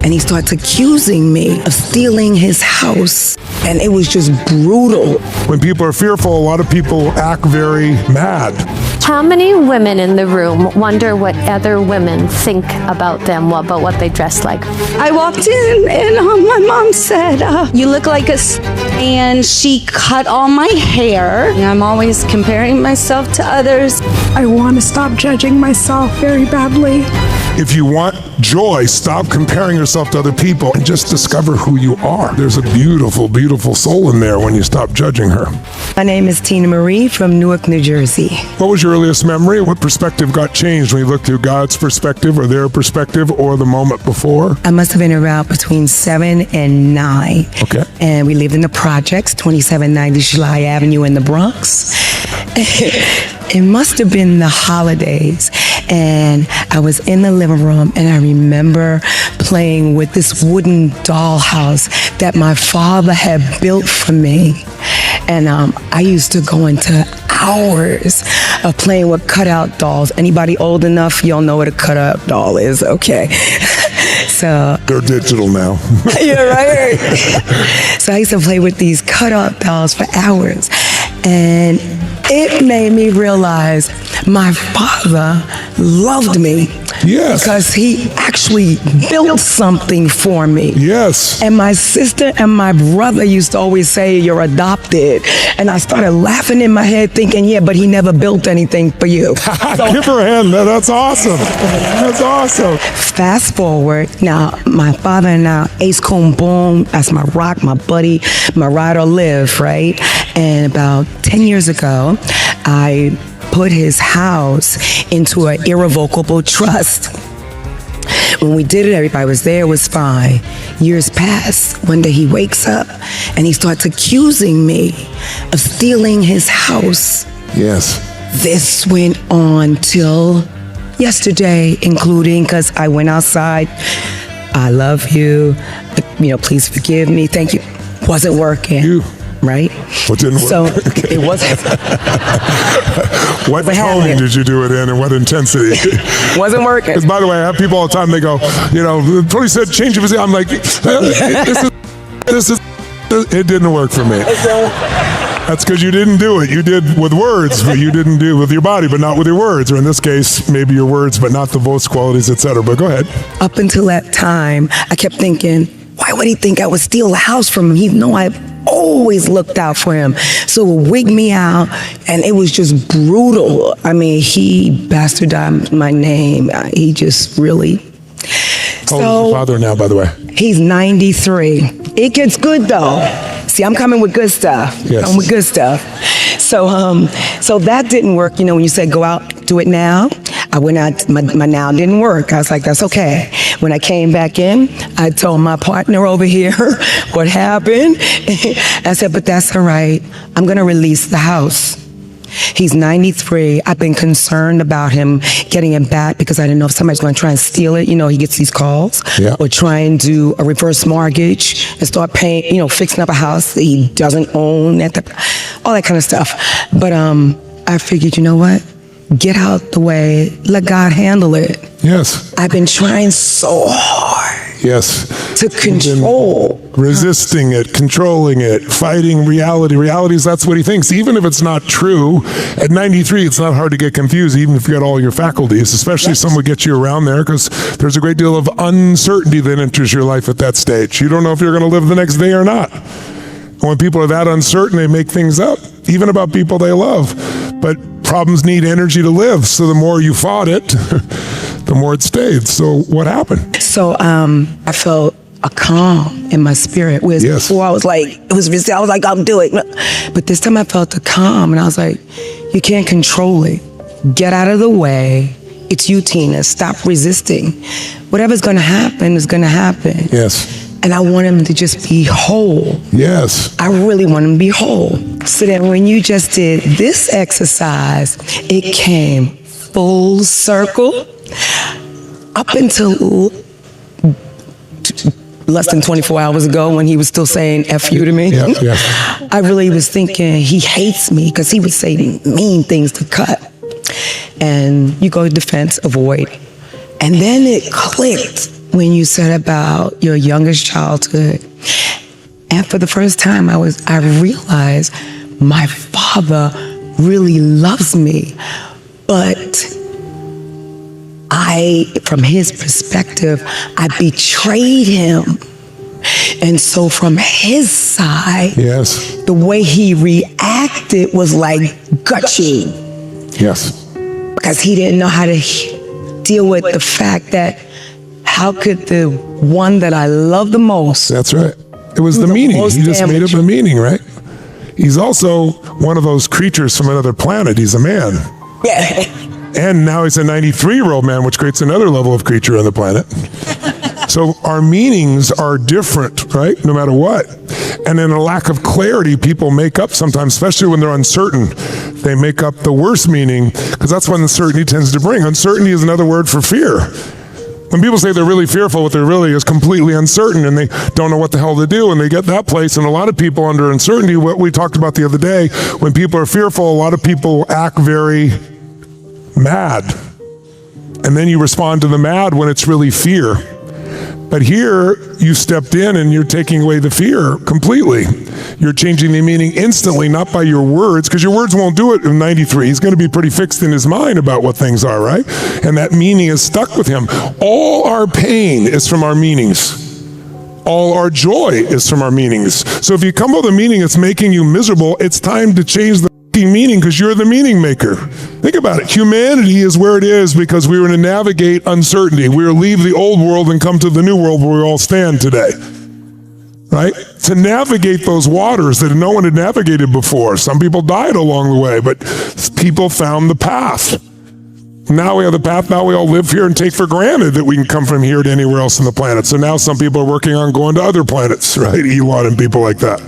and he starts accusing me of stealing his house. And it was just brutal. When people are fearful, a lot of people act very mad. How many women in the room wonder what other women think about them, about what they dress like? I walked in and my mom said, you look like a and she cut all my hair. And I'm always comparing myself to others. I want to stop judging myself very badly. If you want joy, stop comparing yourself to other people and just discover who you are. There's a beautiful, beautiful soul in there when you stop judging her. My name is Tina Marie from Newark, New Jersey. What was your earliest memory? What perspective got changed when you looked through God's perspective or their perspective or the moment before? I must have been around between 7 and 9. Okay. And we lived in the projects, 2790 July Avenue in the Bronx. It must have been the holidays. And I was in the living room and I remember playing with this wooden dollhouse that my father had built for me. And I used to go into hours of playing with cutout dolls. Anybody old enough, y'all know what a cutout doll is, okay? So they're digital now. You're right. So I used to play with these cutout dolls for hours. And it made me realize my father loved me. Yes. Because he actually built something for me. Yes. And my sister and my brother used to always say, you're adopted. And I started laughing in my head thinking, yeah, but he never built anything for you. So, give her a hand. That's awesome. That's awesome. Fast forward. Now, my father and I, Ace Coon Boom, that's my rock, my buddy, my ride or live, right? And about 10 years ago, I put his house into an irrevocable trust. When we did it, everybody was there, it was fine. Years pass. One day he wakes up and he starts accusing me of stealing his house. Yes. This went on till yesterday, including because I went outside. I love you. Please forgive me. Thank you. Wasn't working. Right? What didn't work? So it wasn't. What tone did you do it in and what intensity? Wasn't working. Because by the way, I have people all the time, they go, Tony said change of his, I'm like, it didn't work for me. That's because you didn't do it. You did with words, but you didn't do it with your body, but not with your words. Or in this case, maybe your words, but not the voice qualities, etc. But go ahead. Up until that time, I kept thinking, why would he think I would steal a house from him? He know I always looked out for him. So it wigged me out, and it was just brutal. I mean, he bastardized my name. He just really... How old is your father now, by the way? He's 93. It gets good, though. See, I'm coming with good stuff. Yes. I'm with good stuff. So that didn't work. When you said go out, do it now. I went out, my now didn't work. I was like, that's okay. When I came back in, I told my partner over here what happened. I said, but that's all right. I'm going to release the house. He's 93. I've been concerned about him getting it back because I didn't know if somebody's going to try and steal it. He gets these calls. Yeah. Or try and do a reverse mortgage and start paying, fixing up a house that he doesn't own, all that kind of stuff. But I figured, you know what? Get out the way. Let God handle it. Yes. I've been trying so hard. Yes. To control. Resisting it, controlling it, fighting reality. Reality is that's what he thinks. Even if it's not true, at 93, it's not hard to get confused, even if you got all your faculties, especially if someone gets you around there, because there's a great deal of uncertainty that enters your life at that stage. You don't know if you're going to live the next day or not. And when people are that uncertain, they make things up, even about people they love. But problems need energy to live. So the more you fought it, the more it stayed. So what happened? So I felt a calm in my spirit. Whereas before I was like, I'll do it. But this time I felt a calm and I was like, you can't control it. Get out of the way. It's you, Tina. Stop resisting. Whatever's going to happen is going to happen. Yes. And I want him to just be whole. Yes. I really want him to be whole. So that when you just did this exercise, it came full circle up until less than 24 hours ago when he was still saying F you to me. Yeah. I really was thinking he hates me because he would say mean things to cut. And you go to defense, avoid. And then it clicked when you said about your youngest childhood. And for the first time, I realized my father really loves me, but from his perspective, I betrayed him. And so from his side, Yes. the way he reacted was like gut-you, Yes. because he didn't know how to deal with the fact that how could the one that I love the most. That's right. It was the meaning. most He just made up damage. the meaning, right? He's also one of those creatures from another planet. He's a man. Yeah. And now he's a 93-year-old man, which creates another level of creature on the planet. So our meanings are different, right? No matter what. And in a lack of clarity, people make up sometimes, especially when they're uncertain. They make up the worst meaning, because that's what uncertainty tends to bring. Uncertainty is another word for fear. When people say they're really fearful, what they're really is completely uncertain, and they don't know what the hell to do, and they get that place. And a lot of people under uncertainty, what we talked about the other day, when people are fearful, a lot of people act very mad. And then you respond to the mad when it's really fear. But here, you stepped in and you're taking away the fear completely. You're changing the meaning instantly, not by your words, because your words won't do it in 93. He's going to be pretty fixed in his mind about what things are, right? And that meaning is stuck with him. All our pain is from our meanings. All our joy is from our meanings. So if you come up with a meaning that's making you miserable, it's time to change the meaning, because you're the meaning maker. Think about it. Humanity is where it is because we were to navigate uncertainty. We were to leave the old world and come to the new world where we all stand today. Right? To navigate those waters that no one had navigated before. Some people died along the way, but people found the path. Now we have the path. Now we all live here and take for granted that we can come from here to anywhere else on the planet. So now some people are working on going to other planets, right? Elon and people like that.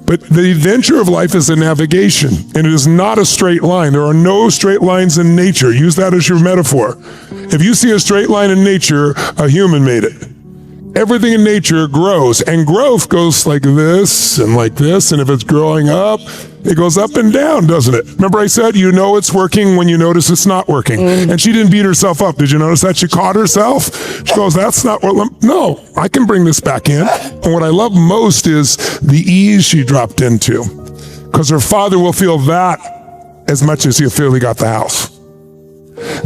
But the adventure of life is a navigation, and it is not a straight line. There are no straight lines in nature. Use that as your metaphor. If you see a straight line in nature, a human made it. Everything in nature grows, and growth goes like this, and if it's growing up, it goes up and down, doesn't it? Remember I said, you know it's working when you notice it's not working. And she didn't beat herself up. Did you notice that? She caught herself. She goes, that's not what, no, I can bring this back in. And what I love most is the ease she dropped into, because her father will feel that as much as he'll feel he got the house.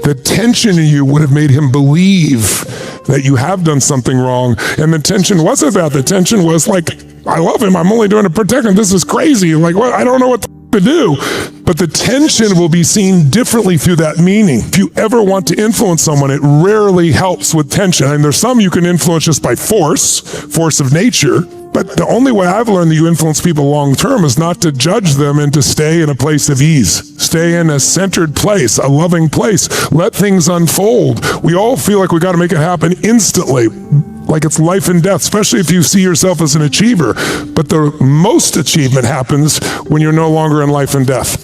The tension in you would have made him believe that you have done something wrong. And the tension wasn't that. The tension was like, I love him. I'm only doing it to protect him. This is crazy. Like, what? I don't know what to do. But the tension will be seen differently through that meaning. If you ever want to influence someone, it rarely helps with tension. And there's some you can influence just by force of nature. But the only way I've learned that you influence people long term is not to judge them and to stay in a place of ease. Stay in a centered place, a loving place. Let things unfold. We all feel like we got to make it happen instantly, like it's life and death, especially if you see yourself as an achiever. But the most achievement happens when you're no longer in life and death.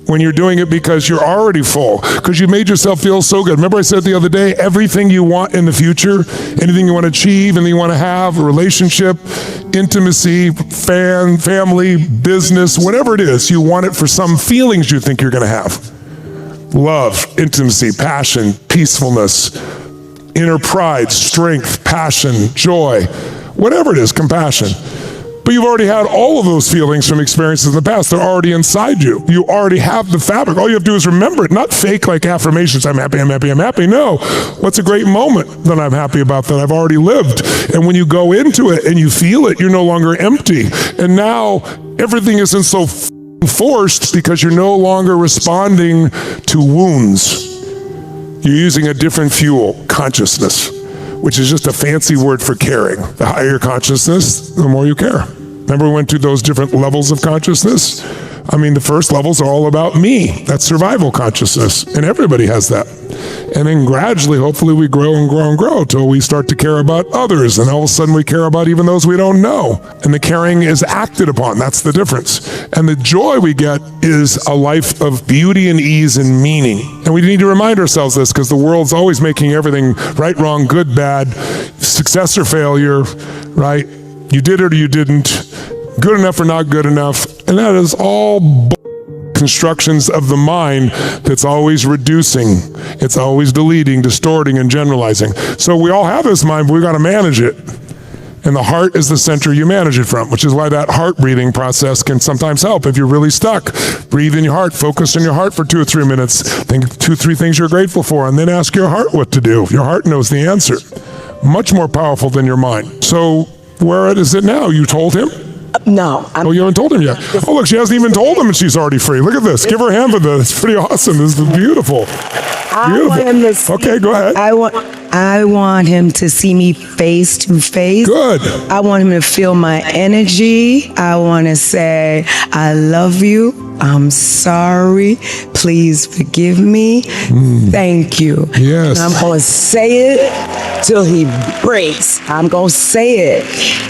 When you're doing it because you're already full, because you made yourself feel so good. Remember I said the other day, everything you want in the future, anything you want to achieve, anything you want to have, a relationship, intimacy, family, business, whatever it is, you want it for some feelings you think you're going to have. Love, intimacy, passion, peacefulness, inner pride, strength, passion, joy, whatever it is, compassion. But you've already had all of those feelings from experiences in the past. They're already inside you. You already have the fabric. All you have to do is remember it, not fake like affirmations. I'm happy, I'm happy, I'm happy. No, what's a great moment that I'm happy about that I've already lived? And when you go into it and you feel it, you're no longer empty. And now everything isn't so forced because you're no longer responding to wounds. You're using a different fuel, consciousness, which is just a fancy word for caring. The higher your consciousness, the more you care. Remember we went through those different levels of consciousness? I mean, the first levels are all about me. That's survival consciousness, and everybody has that. And then gradually, hopefully, we grow and grow and grow till we start to care about others, and all of a sudden we care about even those we don't know. And the caring is acted upon. That's the difference. And the joy we get is a life of beauty and ease and meaning. And we need to remind ourselves this, because the world's always making everything right, wrong, good, bad, success or failure, right? You did it or you didn't, good enough or not good enough. And that is all constructions of the mind that's always reducing. It's always deleting, distorting, and generalizing. So we all have this mind, but we got to manage it. And the heart is the center you manage it from, which is why that heart breathing process can sometimes help. If you're really stuck, breathe in your heart, focus on your heart for 2 or 3 minutes, think 2 or 3 things you're grateful for, and then ask your heart what to do. Your heart knows the answer. Much more powerful than your mind. So where is it now? You told him? No. Oh, you haven't told him yet. Oh, look, she hasn't even told him and she's already free. Look at this. Give her a hand for this. It's pretty awesome. This is beautiful. I want him to see, Okay, go ahead. I want him to see me face to face. Good. I want him to feel my energy. I want to say, I love you. I'm sorry. Please forgive me. Thank you. Yes. And I'm going to say it till he breaks. I'm going to say it.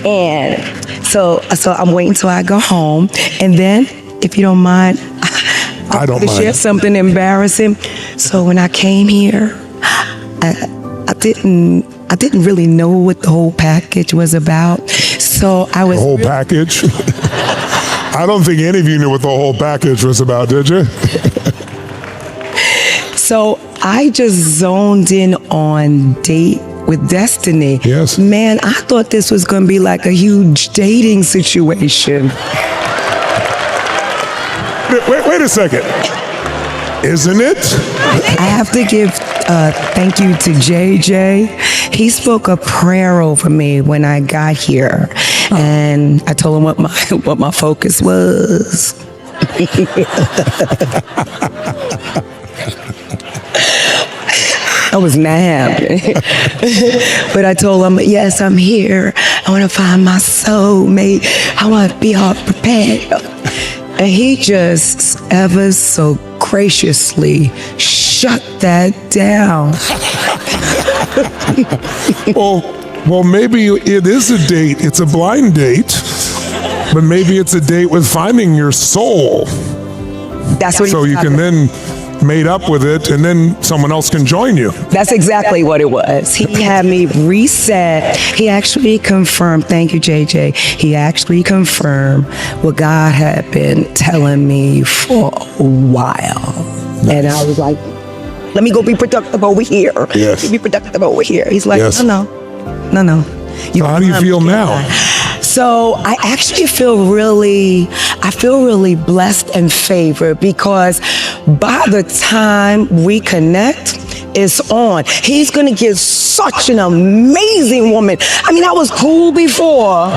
And so I'm waiting till I go home. And then, if you don't mind, I don't to share mind. something embarrassing. So when I came here, I didn't really know what the whole package was about. So I was The whole package? I don't think any of you knew what the whole package was about, did you? So I just zoned in on Date with Destiny. Yes. Man, I thought this was going to be like a huge dating situation. Wait a second. Isn't it? I have to give thank you to JJ. He spoke a prayer over me when I got here, and I told him what my focus was. I was mad, but I told him, yes, I'm here. I want to find my soulmate. I want to be all prepared. And he just ever so graciously shut that down. Well, maybe it is a date. It's a blind date, but maybe it's a date with finding your soul. That's what. So you can then mate up with it, and then someone else can join you. That's exactly what it was. He had me reset. He actually confirmed. Thank you, JJ. He actually confirmed what God had been telling me for a while. Nice. And I was like, let me go be productive over here. Yes. Be productive over here. He's like, yes. No. So how do you feel now? So I actually feel really blessed and favored, because by the time we connect, it's on. He's going to get such an amazing woman. I mean, I was cool before,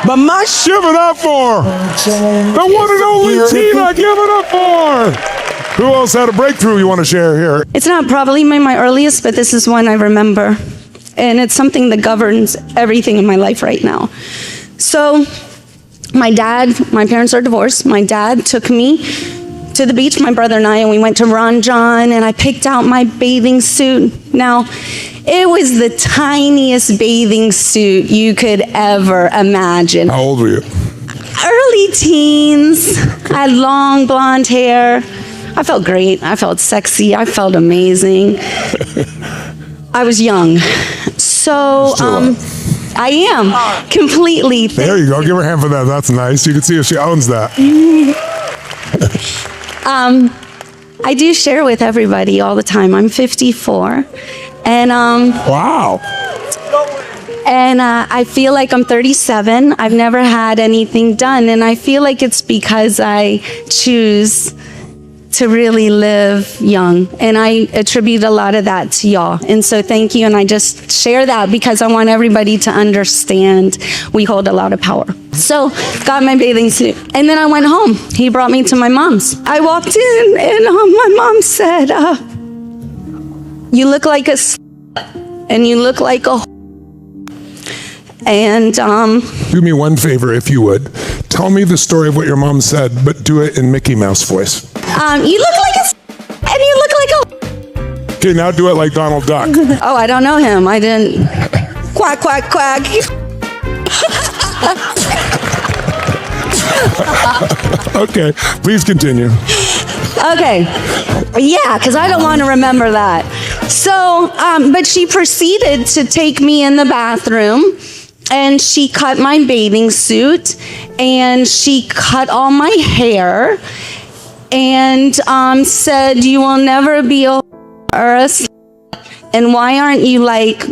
but my Give it up for the one and only Tina. Give it up for. Who else had a breakthrough you want to share here? It's not probably my earliest, but this is one I remember. And it's something that governs everything in my life right now. So my parents are divorced. My dad took me to the beach, my brother and I, and we went to Ron John, and I picked out my bathing suit. Now, it was the tiniest bathing suit you could ever imagine. How old were you? Early teens. I had long blonde hair. I felt great. I felt sexy. I felt amazing. I was young. So, I am completely. There you go. Give her a hand for that. That's nice. You can see if she owns that. I do share with everybody all the time. I'm 54, and Wow. And I feel like I'm 37. I've never had anything done, and I feel like it's because I choose to really live young, and I attribute a lot of that to y'all. And so thank you, and I just share that because I want everybody to understand we hold a lot of power. So got my bathing suit, and then I went home. He brought me to my mom's. I walked in, and my mom said, you look like a and you look like a. And do me one favor, if you would. Tell me the story of what your mom said, but do it in Mickey Mouse voice. You look like a and you look like a. Okay, now do it like Donald Duck. Oh, I don't know him. I didn't. Quack, quack, quack. Okay, please continue. Okay. Yeah, because I don't want to remember that. So, but she proceeded to take me in the bathroom, and she cut my bathing suit, and she cut all my hair, and said, "You will never be a or a slut, and why aren't you like